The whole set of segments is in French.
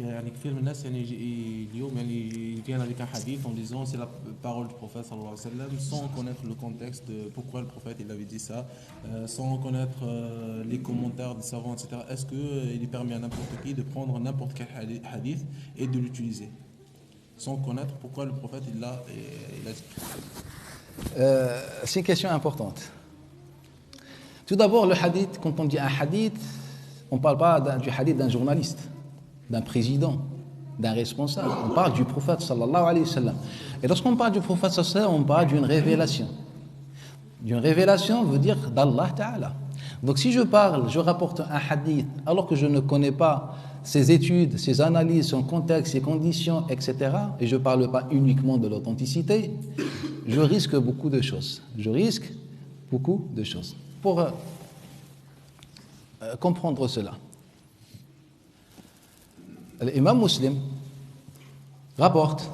يعني كثير من الناس يعني اليوم يعني viennent avec un hadith en disant c'est la parole du prophète sallallahu alayhi wa sallam sans connaître le contexte de pourquoi le prophète il avait dit ça, sans connaître les commentaires des savants, etc. Est-ce qu'il est permis à n'importe qui de prendre n'importe quel hadith et de l'utiliser sans connaître pourquoi le prophète il a dit? C'est une question importante. Tout d'abord, le hadith, quand on dit un hadith, on ne parle pas du hadith d'un journaliste, d'un président, d'un responsable. On parle du prophète sallallahu alayhi wa sallam. Et lorsqu'on parle du prophète sallallahu alayhi wa sallam, on parle d'une révélation. D'une révélation veut dire d'Allah Ta'ala. Donc si je rapporte un hadith alors que je ne connais pas ses études, ses analyses, son contexte, ses conditions, etc., et je ne parle pas uniquement de l'authenticité, je risque beaucoup de choses. Pour comprendre cela, l'imam Muslim rapporte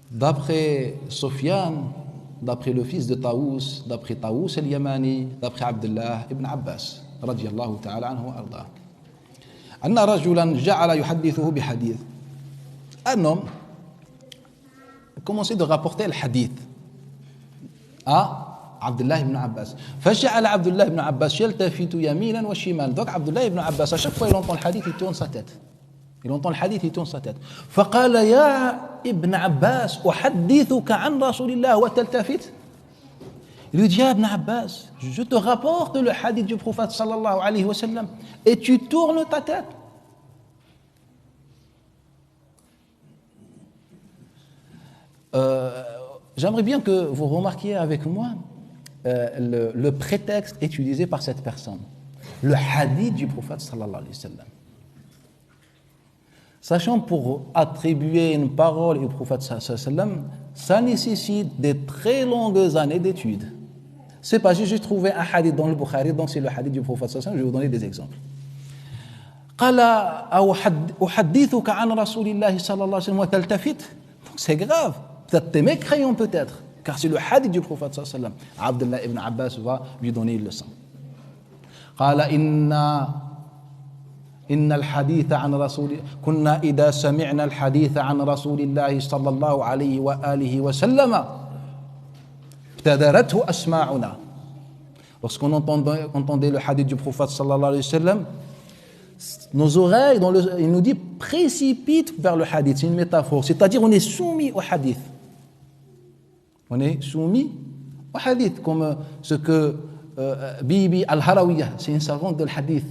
d'après Sufyan, d'après le fils de Taous, d'après Taous al-Yamani, d'après Abdullah ibn Abbas radiyallahu ta'ala anhu wa arda, anna rajulan ja'ala yuhaddithuhu bi hadith. Un homme commençait de rapporter le hadith à Abdullah ibn Abbas. فجعل عبد الله ibn Abbas يلتفت يمينا وشمالا. Donc Abdullah ibn Abbas, à chaque fois il entend le hadith, il tourne sa tête. فقال يا ابن عباس أحدثك عن رسول الله وتلتفت. Il lui dit, Ibn Abbas, je te rapporte le hadith du prophète sallallahu alayhi wa sallam et tu tournes ta tête. J'aimerais bien que vous remarquiez avec moi le prétexte utilisé par cette personne, le hadith du prophète sallallahu alayhi wa sallam. Sachant pour attribuer une parole au prophète sallallahu alayhi wa sallam, ça nécessite de très longues années d'études. C'est pas juste j'ai trouvé un hadith dans le Bukhari, donc c'est le hadith du prophète sallallahu alayhi wa sallam, je vais vous donner des exemples. قال أحدثك عن رسول الله صلى الله عليه وسلم وتلتفت. Donc c'est grave. Peut-être t'es mécréant peut-être, car c'est le hadith du prophète sallallahu alayhi wa sallam. Abdullah ibn Abbas va lui donner une leçon. قال إن الحديث عن رسول كنا إذا سمعنا الحديث عن رسول الله صلى الله عليه وآله وسلم ابتدرته أسماعنا. Lorsqu'on entendait le hadith du prophète sallallahu alayhi wa sallam, nos oreilles, il nous dit, précipitent vers le hadith. C'est une métaphore, c'est-à-dire on est soumis au hadith. On est soumis au hadith, comme ce que Bibi al-Harawiya, c'est une savante de hadith.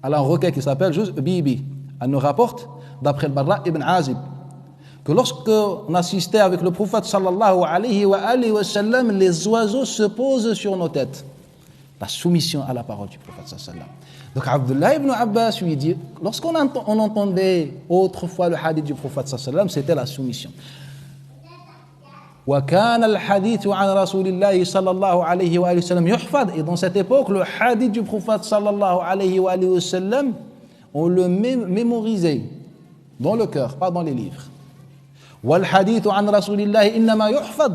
Elle a un recueil qui s'appelle juste Bibi. Elle nous rapporte, d'après le Barra ibn Azib, que lorsqu'on assistait avec le prophète sallallahu alayhi wa sallam, les oiseaux se posent sur nos têtes. La soumission à la parole du prophète sallallahu alayhi wa sallam. Donc Abdullah ibn Abbas lui dit, lorsqu'on entendait autrefois le hadith du prophète sallallahu alayhi wa sallam, c'était la soumission. وكان الحديث عن رسول الله صلى الله عليه وآله وسلم يحفظ. Et dans cette époque, le hadith du prophète sallallahu alayhi wa sallam, on le mémorisait dans le cœur, pas dans les livres. والحديث عن رسول الله إنما يحفظ.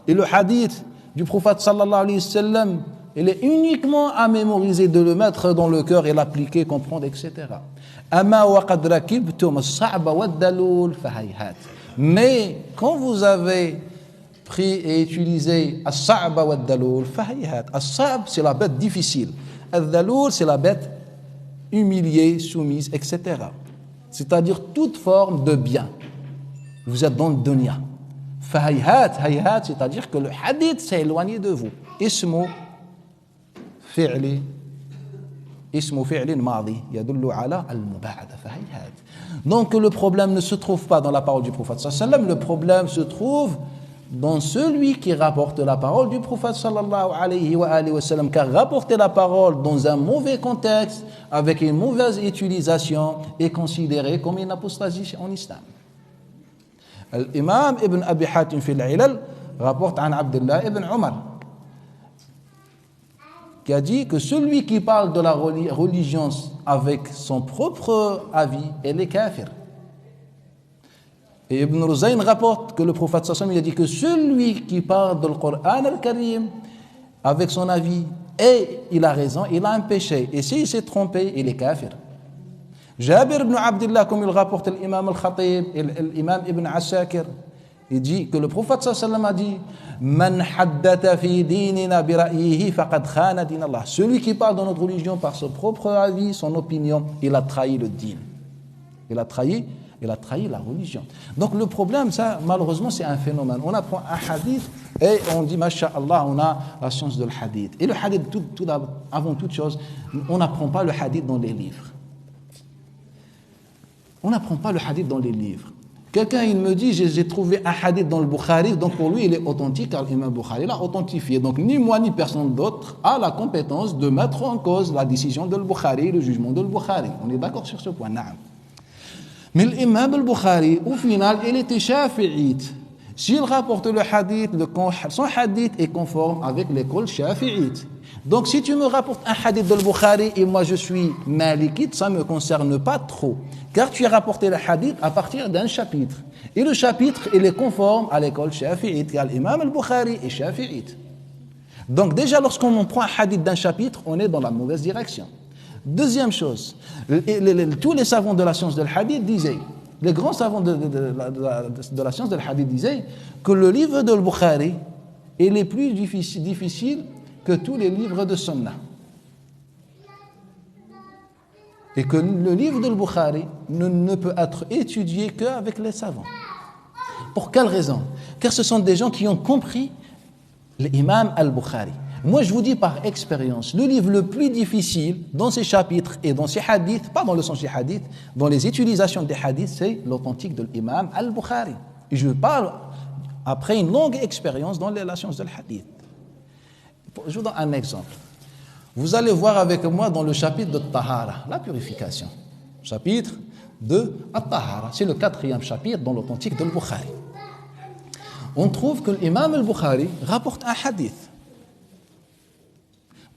Et le hadith du prophète sallallahu alayhi wa sallam, il est uniquement à mémoriser, de le mettre dans le cœur et l'appliquer, comprendre, etc. أما وقد ركبتم الصعب والدلول فهيهات. Mais quand vous avez pris et utilisé as-sa'ba wa ad-daloul fahayhat. As-sa'b, c'est la bête difficile. Ad-daloul, c'est la bête humiliée, soumise, etc. C'est-à-dire toute forme de bien. Vous êtes dans le dunya. Fahayhat, hayhat, c'est-à-dire que le hadith s'est éloigné de vous. Ismu fi'li madi yadullu ala al-muba'ada fahayhat. Donc le problème ne se trouve pas dans la parole du prophète sallallahu alayhi wa sallam, le problème se trouve dans celui qui rapporte la parole du prophète sallallahu alayhi wa sallam, car rapporter la parole dans un mauvais contexte, avec une mauvaise utilisation, est considéré comme une apostasie en islam. L'imam Ibn Abi Hatim fi al-Ilal rapporte an Abdullah ibn Umar, qui a dit que celui qui parle de la religion avec son propre avis, elle est kafir. Et Ibn Ruzayn rapporte que le prophète sallallahu alayhi wa sallam a dit que celui qui parle du Coran al-Karim avec son avis, et il a raison, il a un péché. Et s'il s'est trompé, il est kafir. Jabir ibn Abdullah, comme il rapporte l'imam al-Khatib et l'imam ibn Asakir, il dit que le prophète sallallahu alayhi wa sallam a dit Man haddatha fi dinina bi ra'yihi faqad khana din Allah. Celui qui parle dans notre religion par son propre avis, son opinion, il a trahi le din. Il a trahi la religion. Donc le problème, ça, malheureusement, c'est un phénomène. On apprend un hadith et on dit, masha'Allah, on a la science de le hadith. Et le hadith, avant toute chose, on n'apprend pas le hadith dans les livres. On n'apprend pas le hadith dans les livres. Quelqu'un, il me dit, j'ai trouvé un hadith dans le Bukhari, donc pour lui, il est authentique, car l'imam Bukhari l'a authentifié. Donc ni moi, ni personne d'autre a la compétence de mettre en cause la décision de le Bukhari, le jugement de le Bukhari. On est d'accord sur ce point, naam. Mais l'imam al-Bukhari, au final, il était shafi'ite. S'il rapporte le hadith, son hadith est conforme avec l'école shafi'ite. Donc si tu me rapportes un hadith de al-Bukhari et moi je suis malikite, ça ne me concerne pas trop. Car tu as rapporté le hadith à partir d'un chapitre. Et le chapitre, il est conforme à l'école shafi'ite, car l'imam al-Bukhari est shafi'ite. Donc déjà, lorsqu'on prend un hadith d'un chapitre, on est dans la mauvaise direction. Deuxième chose, tous les savants de la science de l'hadith disaient, les grands savants de la science de l'hadith disaient que le livre de Bukhari est plus difficile que tous les livres de Sunnah. Et que le livre de Bukhari ne peut être étudié qu'avec les savants. Pour quelle raison? Car ce sont des gens qui ont compris l'imam al-Bukhari. Moi, je vous dis par expérience, le livre le plus difficile dans ces chapitres et dans ces hadiths, pas dans le sens des hadiths, dans les utilisations des hadiths, c'est l'authentique de l'imam al-Bukhari. Et je parle après une longue expérience dans la science de l'hadith. Je vous donne un exemple. Vous allez voir avec moi dans le chapitre de Tahara, la purification. Chapitre de Tahara, c'est le 4e chapitre dans l'authentique de l'Bukhari. On trouve que l'imam al-Bukhari rapporte un hadith.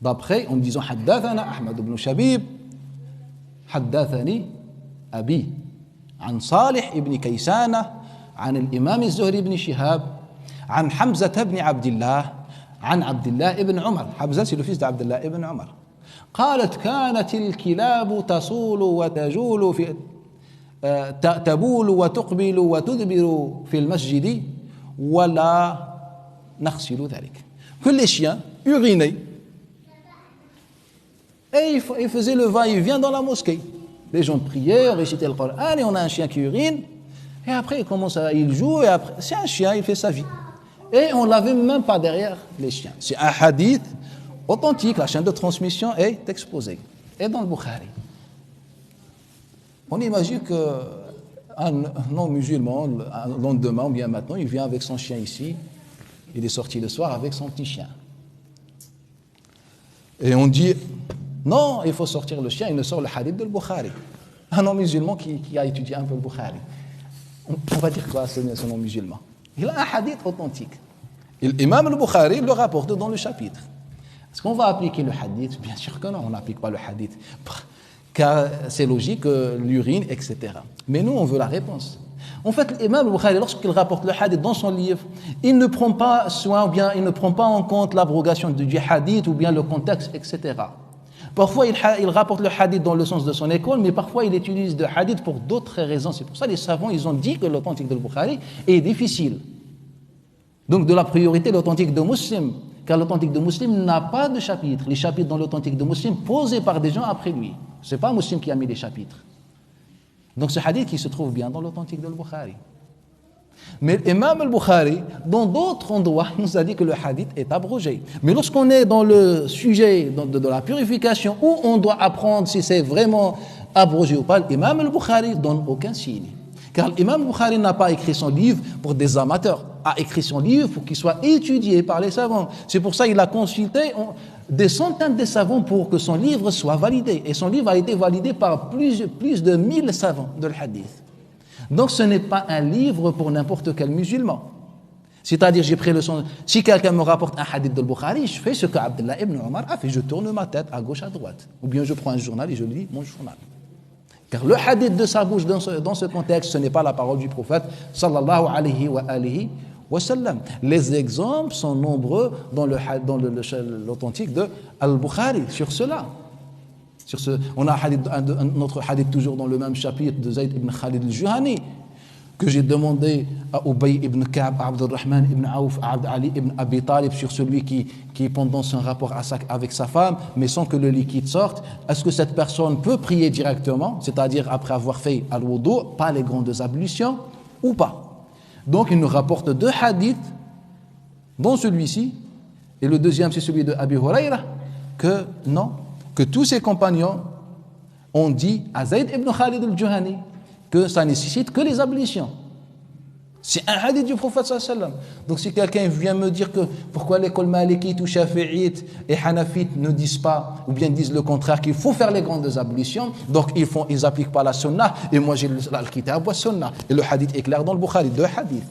D'après, en disant Haddathana Ahmad ibn Shabib, Haddathani Abi, عن صالح ابن كيسانة عن الإمام الزهري بن شهاب عن حمزة بن عبد الله عن عبد الله بن عمر. حمزة c'est le fils d'Abd Allah ibn Umar. قالت كانت الكلاب تصول وتجول في تبول وتقبل وتدبر في المسجد ولا نغسل ذلك. Que les chiens urinaient et ils faisaient le va-et-vient dans la mosquée. Les gens priaient, on récitait le Coran et on a un chien qui urine et après il joue et après c'est un chien, il fait sa vie. Et on ne l'avait même pas derrière les chiens. C'est un hadith authentique, la chaîne de transmission est exposée. Et dans le Bukhari. On imagine qu'un non-musulman, le lendemain ou bien maintenant, il vient avec son chien ici, il est sorti le soir avec son petit chien. Et on dit, non, il faut sortir le chien, il ne sort le hadith de Bukhari. Un non-musulman qui a étudié un peu le Bukhari. On va dire quoi ce non-musulman? Il a un hadith authentique. Et l'imam al-Bukhari le rapporte dans le chapitre. Est-ce qu'on va appliquer le hadith? Bien sûr que non, on n'applique pas le hadith. Car c'est logique, l'urine, etc. Mais nous, on veut la réponse. En fait, l'imam al-Bukhari, lorsqu'il rapporte le hadith dans son livre, il ne prend pas soin, ou bien il ne prend pas en compte l'abrogation du hadith, ou bien le contexte, etc. Parfois, il rapporte le hadith dans le sens de son école, mais parfois, il utilise le hadith pour d'autres raisons. C'est pour ça que les savants, ils ont dit que l'authentique de Bukhari est difficile. Donc, de la priorité, l'authentique de Muslim, car l'authentique de Muslim n'a pas de chapitre. Les chapitres dans l'authentique de Muslim posés par des gens après lui. Ce n'est pas Muslim qui a mis les chapitres. Donc, ce hadith qui se trouve bien dans l'authentique de Bukhari. Mais l'imam al-Bukhari, dans d'autres endroits, nous a dit que le hadith est abrogé. Mais lorsqu'on est dans le sujet de la purification, où on doit apprendre si c'est vraiment abrogé ou pas, l'imam al-Bukhari ne donne aucun signe. Car l'imam al-Bukhari n'a pas écrit son livre pour des amateurs, a écrit son livre pour qu'il soit étudié par les savants. C'est pour ça qu'il a consulté des centaines de savants pour que son livre soit validé. Et son livre a été validé par plus de 1000 savants de l'hadith. Donc ce n'est pas un livre pour n'importe quel musulman. C'est-à-dire, j'ai pris le son. Si quelqu'un me rapporte un hadith de Bukhari, je fais ce qu'Abdullah ibn Umar a fait. Je tourne ma tête à gauche, à droite. Ou bien je prends un journal et je lis mon journal. Car le hadith de sa bouche dans ce contexte, ce n'est pas la parole du prophète sallallahu alayhi wa sallam. Les exemples sont nombreux dans l'authentique de Al-Bukhari sur cela. On a un autre hadith toujours dans le même chapitre de Zayd ibn Khalid al-Juhani, que j'ai demandé à Ubay ibn Ka'b, à Abdurrahman ibn Auf, à Ali ibn Abi Talib sur celui qui pendant son rapport avec sa femme, mais sans que le liquide sorte, est-ce que cette personne peut prier directement, c'est-à-dire après avoir fait al-wudu, pas les grandes ablutions, ou pas? Donc il nous rapporte 2 hadiths, dont celui-ci, et le deuxième c'est celui de Abi Hurayra, que non, que tous ses compagnons ont dit à Zayd ibn Khalid al-Juhani que ça nécessite que les ablutions. C'est un hadith du prophète sallallahu alayhi wa sallam. Donc si quelqu'un vient me dire que pourquoi l'école malikite ou shafi'ite et hanafite ne disent pas, ou bien disent le contraire, qu'il faut faire les grandes ablutions, donc ils appliquent pas la sunna, et moi j'ai le kitab wa sunna, et le hadith est clair dans le Bukhari, 2 hadiths.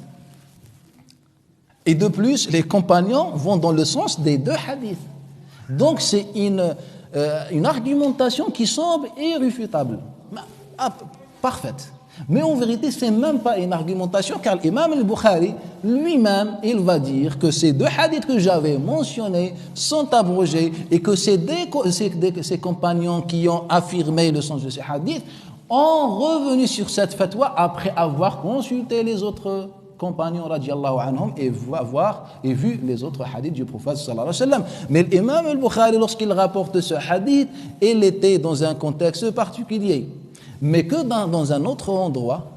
Et de plus, les compagnons vont dans le sens des 2 hadiths. Donc c'est une argumentation qui semble irréfutable, parfaite. Mais en vérité, ce n'est même pas une argumentation, car l'imam al-Bukhari lui-même, il va dire que ces 2 hadiths que j'avais mentionnés sont abrogés, et que ces compagnons qui ont affirmé le sens de ces hadiths ont revenu sur cette fatwa après avoir consulté les autres compagnons radiallahu anhum et vu les autres hadiths du prophète sallallahu alayhi wa sallam. Mais l'imam al-Bukhari, lorsqu'il rapporte ce hadith, il était dans un contexte particulier. Mais que dans un autre endroit,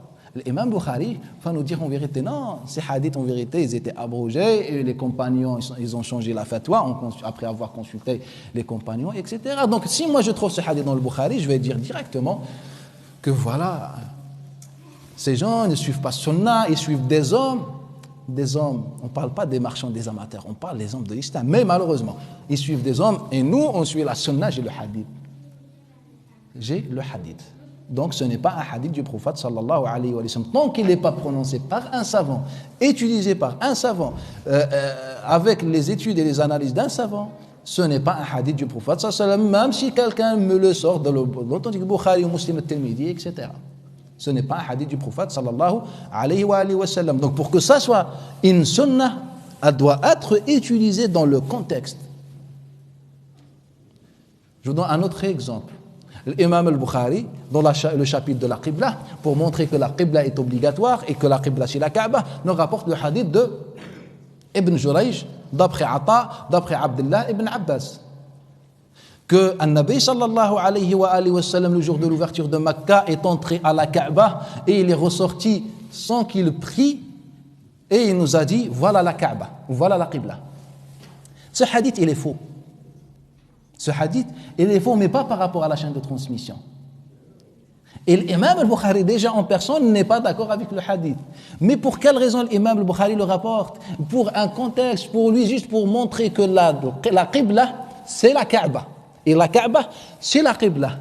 l'imam Bukhari va nous dire en vérité, non, ces hadiths en vérité, ils étaient abrogés, et les compagnons, ils ont changé la fatwa après avoir consulté les compagnons, etc. Donc si moi je trouve ce hadith dans le Bukhari, je vais dire directement que voilà, ces gens ne suivent pas Sunnah, ils suivent des hommes, on ne parle pas des marchands, des amateurs, on parle des hommes de l'islam, mais malheureusement, ils suivent des hommes, et nous, on suit la Sunnah, j'ai le hadith. Donc ce n'est pas un hadith du prophète sallallahu alayhi wa sallam. Tant qu'il n'est pas prononcé par un savant, utilisé par un savant, avec les études et les analyses d'un savant, ce n'est pas un hadith du prophète sallallahu alayhi wa sallam, même si quelqu'un me le sort de l'authentique Bukhari ou Muslim al-Tirmidhi, etc. Ce n'est pas un hadith du prophète sallallahu alayhi wa sallam. Donc pour que ça soit une sunnah, elle doit être utilisée dans le contexte. Je vous donne un autre exemple. L'imam al-Bukhari, dans le chapitre de la Qibla, pour montrer que la Qibla est obligatoire et que la Qibla c'est la Kaaba, nous rapporte le hadith de Ibn Jurayj, d'après Ata, d'après Abdullah ibn Abbas, que An-Nabi sallallahu alayhi wa sallam, le jour de l'ouverture de Makkah, est entré à la Kaaba et il est ressorti sans qu'il prie, et il nous a dit voilà la Kaaba, voilà la Qibla. Ce hadith il est faux. Ce hadith, il est faux, mais pas par rapport à la chaîne de transmission. Et l'imam al-Bukhari, déjà en personne, n'est pas d'accord avec le hadith. Mais pour quelle raison l'imam al-Bukhari le rapporte? Pour un contexte, pour lui, juste pour montrer que la Qibla, c'est la Kaaba. Et la Kaaba, c'est la Qibla.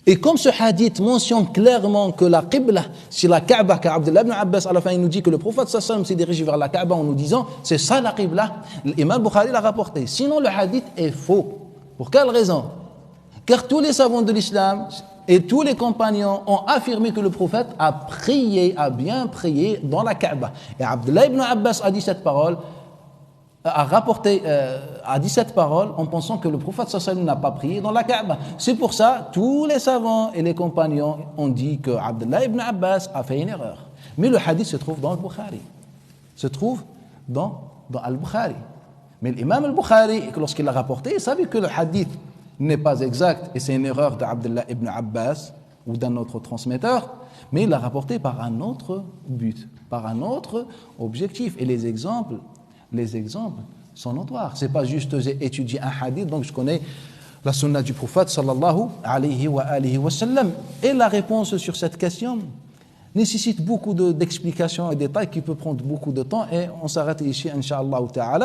Et comme ce hadith mentionne clairement que la Qibla, c'est la Kaaba, car Abdullah ibn Abbas, à la fin, il nous dit que le prophète sallallahu alayhi wa sallam s'est dirigé vers la Kaaba en nous disant, c'est ça la Qibla, l'imam Bukhari l'a rapporté. Sinon, le hadith est faux. Pour quelle raison? Car tous les savants de l'islam et tous les compagnons ont affirmé que le prophète a bien prié dans la Kaaba. Et Abdullah ibn Abbas a dit cette parole, a dit cette parole en pensant que le prophète sallallahu alayhi wa sallam n'a pas prié dans la Kaaba. C'est pour ça tous les savants et les compagnons ont dit que Abdullah ibn Abbas a fait une erreur. Mais le hadith se trouve dans le Bukhari. Se trouve dans Al-Bukhari. Mais l'imam al-Bukhari, lorsqu'il l'a rapporté, il savait que le hadith n'est pas exact et c'est une erreur d'Abdullah ibn Abbas ou d'un autre transmetteur, mais il l'a rapporté par un autre but, par un autre objectif. Et les exemples sont notoires. C'est pas juste j'ai étudié un hadith, donc je connais la sunna du prophète sallallahu alayhi wa sallam. Et la réponse sur cette question nécessite beaucoup d'explications et de détails qui peut prendre beaucoup de temps, et on s'arrête ici, incha'Allah ta'ala.